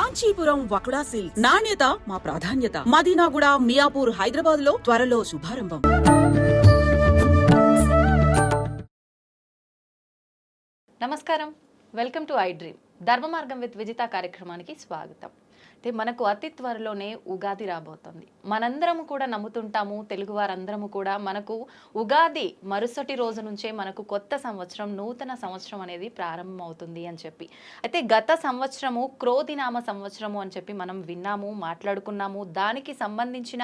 Kanchipuram వకుడా silks నాణ్యత మా ప్రాధాన్యత. మదీనాగూడ, మియాపూర్, హైదరాబాద్ లో త్వరలో శుభారంభం. నమస్కారం, వెల్కమ్ టు ఐ డ్రీమ్. ధర్మ మార్గం విత్ విజిత కార్యక్రమానికి స్వాగతం. అయితే మనకు అతి త్వరలోనే ఉగాది రాబోతుంది. మనందరము కూడా నమ్ముతుంటాము, తెలుగు వారందరము కూడా మనకు ఉగాది మరుసటి రోజు నుంచే మనకు కొత్త సంవత్సరం, నూతన సంవత్సరం అనేది ప్రారంభం అవుతుంది అని చెప్పి. అయితే గత సంవత్సరము క్రోధినామ సంవత్సరము అని చెప్పి మనం విన్నాము, మాట్లాడుకున్నాము. దానికి సంబంధించిన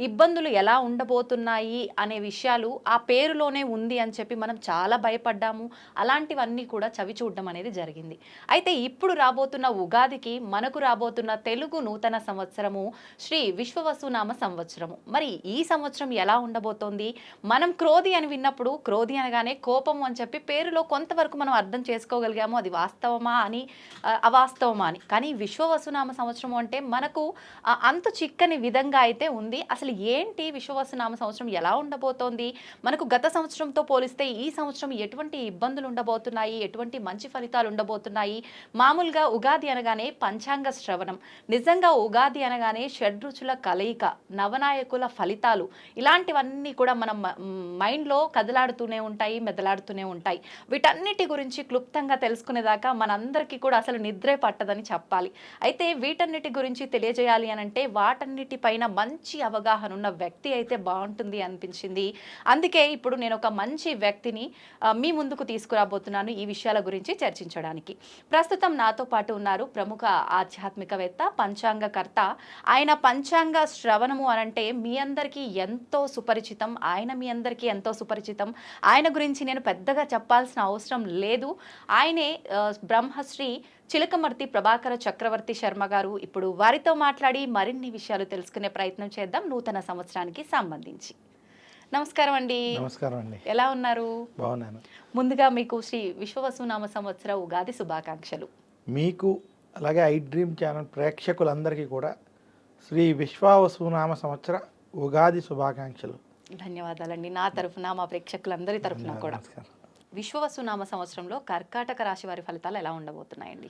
ఇబ్బందులు ఎలా ఉండబోతున్నాయి అనే విషయాలు ఆ పేరులోనే ఉంది అని చెప్పి మనం చాలా భయపడ్డాము. అలాంటివన్నీ కూడా చవి చూడడం అనేది జరిగింది. అయితే ఇప్పుడు రాబోతున్న ఉగాదికి మనకు రాబోతున్న తెలుగు నూతన సంవత్సరము శ్రీ విశ్వవసునామ సంవత్సరము. మరి ఈ సంవత్సరం ఎలా ఉండబోతోంది? మనం క్రోధి అని విన్నప్పుడు క్రోధి అనగానే కోపము అని చెప్పి పేరులో కొంతవరకు మనం అర్థం చేసుకోగలిగాము. అది వాస్తవమా అని, అవాస్తవమా అని. కానీ విశ్వవసునామ సంవత్సరం అంటే మనకు అంతు చిక్కని విధంగా అయితే ఉంది. అసలు ఏంటి విశ్వవసునామ సంవత్సరం, ఎలా ఉండబోతోంది? మనకు గత సంవత్సరంతో పోలిస్తే ఈ సంవత్సరం ఎటువంటి ఇబ్బందులు ఉండబోతున్నాయి, ఎటువంటి మంచి ఫలితాలు ఉండబోతున్నాయి? మామూలుగా ఉగాది అనగానే పంచాంగ శ్రవణం, నిజంగా ఉగాది అనగానే షడ్రుచుల కలయిక, నవనాయకుల ఫలితాలు, ఇలాంటివన్నీ కూడా మన మైండ్లో కదలాడుతూనే ఉంటాయి, మెదలాడుతూనే ఉంటాయి. వీటన్నిటి గురించి క్లుప్తంగా తెలుసుకునేదాకా మనందరికీ కూడా అసలు నిద్రే పట్టదని చెప్పాలి. అయితే వీటన్నిటి గురించి తెలియజేయాలి అనంటే వాటన్నిటిపైన మంచి అవగాహన ఉన్న వ్యక్తి అయితే బాగుంటుంది అనిపించింది. అందుకే ఇప్పుడు నేను ఒక మంచి వ్యక్తిని మీ ముందుకు తీసుకురాబోతున్నాను ఈ విషయాల గురించి చర్చించడానికి. ప్రస్తుతం నాతో పాటు ఉన్నారు ప్రముఖ ఆధ్యాత్మికవేత్త, పంచాంగకర్త. ఆయన పంచాంగ శ్రవణము అనంటే మీ అందరికీ ఎంతో సుపరిచితం. ఆయన మీ అందరికీ ఎంతో సుపరిచితం. ఆయన గురించి నేను పెద్దగా చెప్పాల్సిన అవసరం లేదు. ఆయనే బ్రహ్మశ్రీ చిలకమర్తి ప్రభాకర చక్రవర్తి శర్మ గారు. ఇప్పుడు వారితో మాట్లాడి మరిన్ని విషయాలు తెలుసుకునే ప్రయత్నం చేద్దాం నూతన సంవత్సరానికి సంబంధించి. నమస్కారం అండి. నమస్కారం అండి. ఎలా ఉన్నారు? బాగున్నాను. ముందుగా మీకు శ్రీ విశ్వవసునామ సంవత్సర ఉగాది శుభాకాంక్షలు. మీకు అలాగే ఐ డ్రీమ్ ఛానల్ ప్రేక్షకులందరికీ కూడా శ్రీ విశ్వవసునామ సంవత్సర ఉగాది శుభాకాంక్షలు. ధన్యవాదాలండి. నా తరఫున, మా ప్రేక్షకులందరి తరఫున కూడా. విశ్వవసునామ సంవత్సరంలో కర్కాటక రాశి వారి ఫలితాలు ఎలా ఉండబోతున్నాయండి?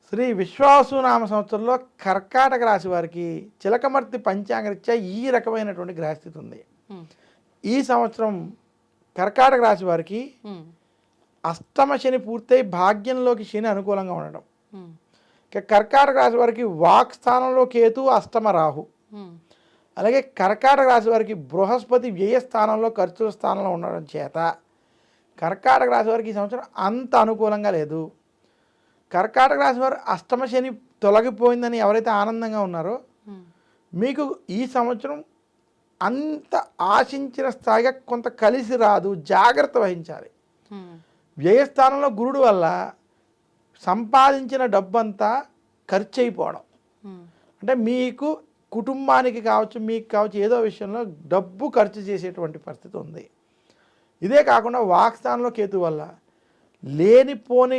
శ్రీ విశ్వవసునామ సంవత్సరంలో కర్కాటక రాశి వారికి చిలకమర్తి పంచాంగరీత్యా ఈ రకమైనటువంటి గ్రహస్థితి ఉంది. ఈ సంవత్సరం కర్కాటక రాశి వారికి అష్టమ శని పూర్తయి భాగ్యంలోకి శని అనుకూలంగా ఉండడం. కర్కాటక రాశి వారికి వాక్ స్థానంలో కేతు, అష్టమ రాహు. అలాగే కర్కాటక రాశి వారికి బృహస్పతి వ్యయ స్థానంలో, ఖర్చుల స్థానంలో ఉండడం చేత కర్కాటక రాశి వారికి ఈ సంవత్సరం అంత అనుకూలంగా లేదు. కర్కాటక రాశి వారు అష్టమ శని తొలగిపోయిందని ఎవరైతే ఆనందంగా ఉన్నారో మీకు ఈ సంవత్సరం అంత ఆశించిన స్థాయిగా కొంత కలిసి రాదు, జాగ్రత్త వహించాలి. వ్యయస్థానంలో గురుడు వల్ల సంపాదించిన డబ్బంతా ఖర్చు అయిపోవడం, అంటే మీకు కుటుంబానికి కావచ్చు, మీకు కావచ్చు, ఏదో విషయంలో డబ్బు ఖర్చు చేసేటువంటి పరిస్థితి ఉంది. ఇదే కాకుండా వాక్స్థానంలో కేతు వల్ల లేనిపోని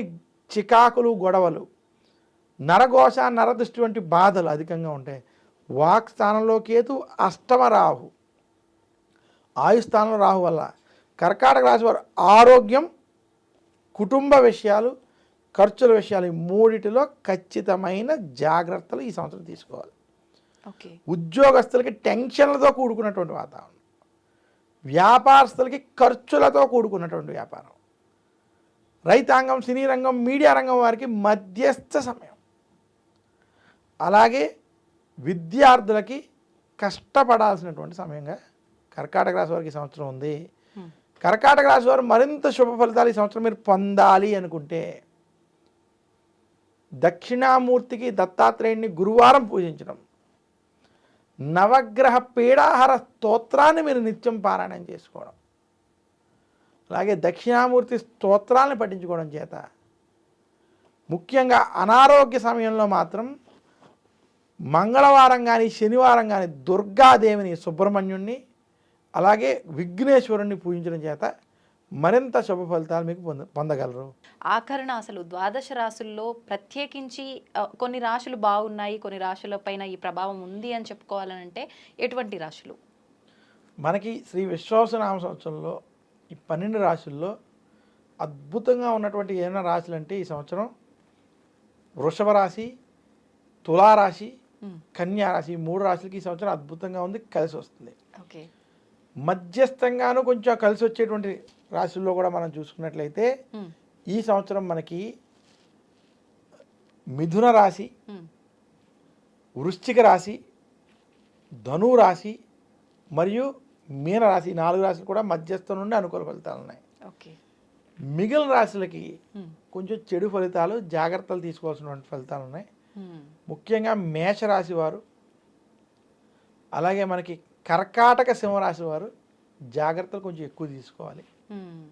చికాకులు, గొడవలు, నరఘోష, నరదృష్టి వంటి బాధలు అధికంగా ఉంటాయి. వాక్ స్థానంలో కేతు, అష్టమ రాహు, ఆయుస్థానంలో రాహు వల్ల కర్కాటక రాశి వారు ఆరోగ్యం, కుటుంబ విషయాలు, ఖర్చుల విషయాలు, ఈ మూడిటిలో ఖచ్చితమైన జాగ్రత్తలు ఈ సంవత్సరం తీసుకోవాలి. ఉద్యోగస్తులకి టెన్షన్లతో కూడుకున్నటువంటి వాతావరణం, వ్యాపారస్తులకి ఖర్చులతో కూడుకున్నటువంటి వ్యాపారం, రైతాంగం, సినీ రంగం, మీడియా రంగం వారికి మధ్యస్థ సమయం, అలాగే విద్యార్థులకి కష్టపడాల్సినటువంటి సమయంగా కర్కాటక రాశి వారికి ఈ సంవత్సరం ఉంది. కర్కాటక రాశి వారు మరింత శుభ ఫలితాలు ఈ సంవత్సరం మీరు పొందాలి అనుకుంటే దక్షిణామూర్తికి, దత్తాత్రేయుడిని గురువారం పూజించడం, నవగ్రహ పీడాహార స్తోత్రాన్ని మీరు నిత్యం పారాయణం చేసుకోవడం, అలాగే దక్షిణామూర్తి స్తోత్రాలను పఠించుకోవడం చేత ముఖ్యంగా అనారోగ్య సమయంలో మాత్రం మంగళవారం కానీ, శనివారం కానీ దుర్గాదేవిని, సుబ్రహ్మణ్యుణ్ణి, అలాగే విఘ్నేశ్వరుణ్ణి పూజించడం చేత మరింత శుభ ఫలితాలు మీకు పొందగలరు. ఆఖరణ అసలు ద్వాదశ రాశుల్లో ప్రత్యేకించి కొన్ని రాశులు బాగున్నాయి, కొన్ని రాశుల పైన ఈ ప్రభావం ఉంది అని చెప్పుకోవాలనంటే ఎటువంటి రాశులు? మనకి శ్రీ విశ్వవసునామ సంవత్సరంలో ఈ 12 రాశుల్లో అద్భుతంగా ఉన్నటువంటి ఏమైనా రాశులు అంటే ఈ సంవత్సరం వృషభ రాశి, తులారాశి, ఉమ్, కన్యా రాశి, ఈ 3 రాశులకి ఈ సంవత్సరం అద్భుతంగా ఉంది, కలిసి వస్తుంది. ఓకే. మధ్యస్థంగాను కొంచెం కలిసి వచ్చేటువంటి రాశుల్లో కూడా మనం చూసుకున్నట్లయితే ఉమ్, ఈ సంవత్సరం మనకి మిథున రాశి, ఉమ్, వృశ్చిక రాశి, ధను రాశి మరియు మీన రాశి, 4 రాశులు కూడా మధ్యస్థం నుండి అనుకూల ఫలితాలు ఉన్నాయి. ఓకే. మిగిలిన రాశులకి ఉమ్, కొంచెం చెడు ఫలితాలు, జాగ్రత్తలు తీసుకోవాల్సినటువంటి ఫలితాలు ఉన్నాయి. ఉమ్, ముఖ్యంగా మేషరాశి వారు, అలాగే మనకి కర్కాటక సింహరాశి వారు జాగ్రత్తలు కొంచెం ఎక్కువ తీసుకోవాలి. ఉమ్,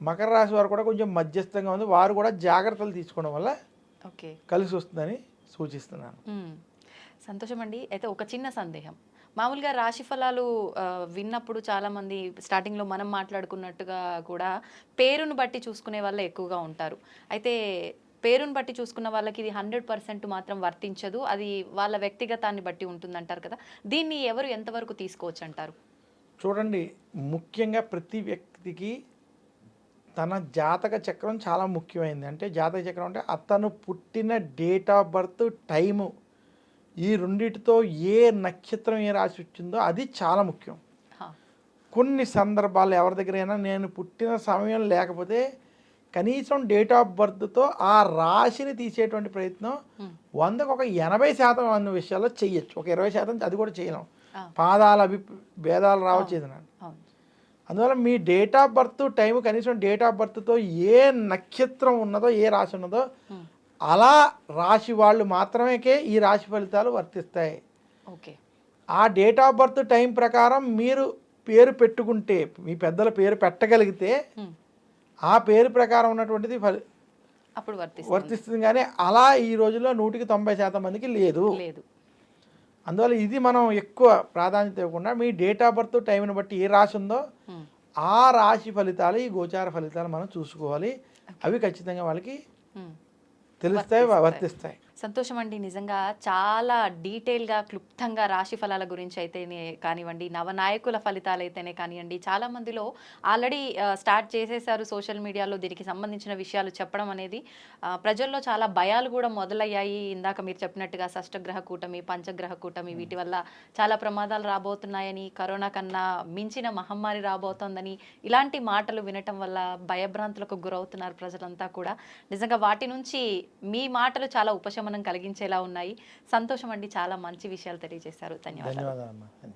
మకర రాశి వారు కూడా కొంచెం మధ్యస్థంగా ఉంది, వారు కూడా జాగ్రత్తలు తీసుకోవడం వల్ల ఓకే. కలిసి వస్తుందని సూచిస్తున్నాను. సంతోషం అండి. అయితే ఒక చిన్న సందేహం, మామూలుగా రాశి ఫలాలు విన్నప్పుడు చాలామంది స్టార్టింగ్లో మనం మాట్లాడుకున్నట్టుగా కూడా పేరును బట్టి చూసుకునే వాళ్ళే ఎక్కువగా ఉంటారు. అయితే పేరును బట్టి చూసుకున్న వాళ్ళకి ఇది 100% మాత్రం వర్తించదు, అది వాళ్ళ వ్యక్తిగతాన్ని బట్టి ఉంటుందంటారు కదా, దీన్ని ఎవరు ఎంతవరకు తీసుకోవచ్చు అంటారు? చూడండి, ముఖ్యంగా ప్రతి వ్యక్తికి తన జాతక చక్రం చాలా ముఖ్యమైనది. అంటే జాతక చక్రం అంటే అతను పుట్టిన డేట్ ఆఫ్ బర్త్, టైము, ఈ రెండిటితో ఏ నక్షత్రం ఏ రాశి వచ్చిందో అది చాలా ముఖ్యం. కొన్ని సందర్భాలు ఎవరి దగ్గరైనా నేను పుట్టిన సమయం లేకపోతే కనీసం డేట్ ఆఫ్ బర్త్తో ఆ రాశిని తీసేటువంటి ప్రయత్నం 100కు ఒక 80% అన్న విషయాల్లో చెయ్యొచ్చు. ఒక 20% అది కూడా చేయలేం, పాదాల భేదాలు రావచ్చు ఏదైనా. అందువల్ల మీ డేట్ ఆఫ్ బర్త్ టైం, కనీసం డేట్ ఆఫ్ బర్త్తో ఏ నక్షత్రం ఉన్నదో, ఏ రాశి ఉన్నదో అలా రాశి వాళ్ళు మాత్రమే ఈ రాశి ఫలితాలు వర్తిస్తాయి. ఓకే. ఆ డేట్ ఆఫ్ బర్త్ టైం ప్రకారం మీరు పేరు పెట్టుకుంటే, మీ పెద్దల పేరు పెట్టగలిగితే ఆ పేరు ప్రకారం ఉన్నటువంటిది అప్పుడు వర్తిస్తుంది. కానీ అలా ఈ రోజుల్లో 100% మందికి లేదు. అందువల్ల ఇది మనం ఎక్కువ ప్రాధాన్యత ఇవ్వకుండా మీ డేట్ ఆఫ్ బర్త్ టైంని బట్టి ఏ రాశి ఉందో ఆ రాశి ఫలితాలు, ఈ గోచార ఫలితాలు మనం చూసుకోవాలి. అవి ఖచ్చితంగా వాళ్ళకి తెలుస్తాయి, వర్తిస్తాయి. సంతోషం అండి. నిజంగా చాలా డీటెయిల్గా, క్లుప్తంగా రాశి ఫలాల గురించి అయితేనే కానివ్వండి, నవనాయకుల ఫలితాలు అయితేనే కానివ్వండి, చాలా మందిలో ఆల్రెడీ స్టార్ట్ చేసేసారు సోషల్ మీడియాలో దీనికి సంబంధించిన విషయాలు చెప్పడం అనేది. ప్రజల్లో చాలా భయాలు కూడా మొదలయ్యాయి. ఇందాక మీరు చెప్పినట్టుగా షష్టగ్రహ కూటమి, పంచగ్రహ కూటమి, వీటి వల్ల చాలా ప్రమాదాలు రాబోతున్నాయని, కరోనా కన్నా మించిన మహమ్మారి రాబోతోందని, ఇలాంటి మాటలు వినటం వల్ల భయభ్రాంతులకు గురవుతున్నారు ప్రజలంతా కూడా. నిజంగా వాటి నుంచి మీ మాటలు చాలా ఉపశమనం కలిగించేలా ఉన్నాయి. సంతోషం అండి, చాలా మంచి విషయాలు తెలియజేశారు. ధన్యవాదాలు.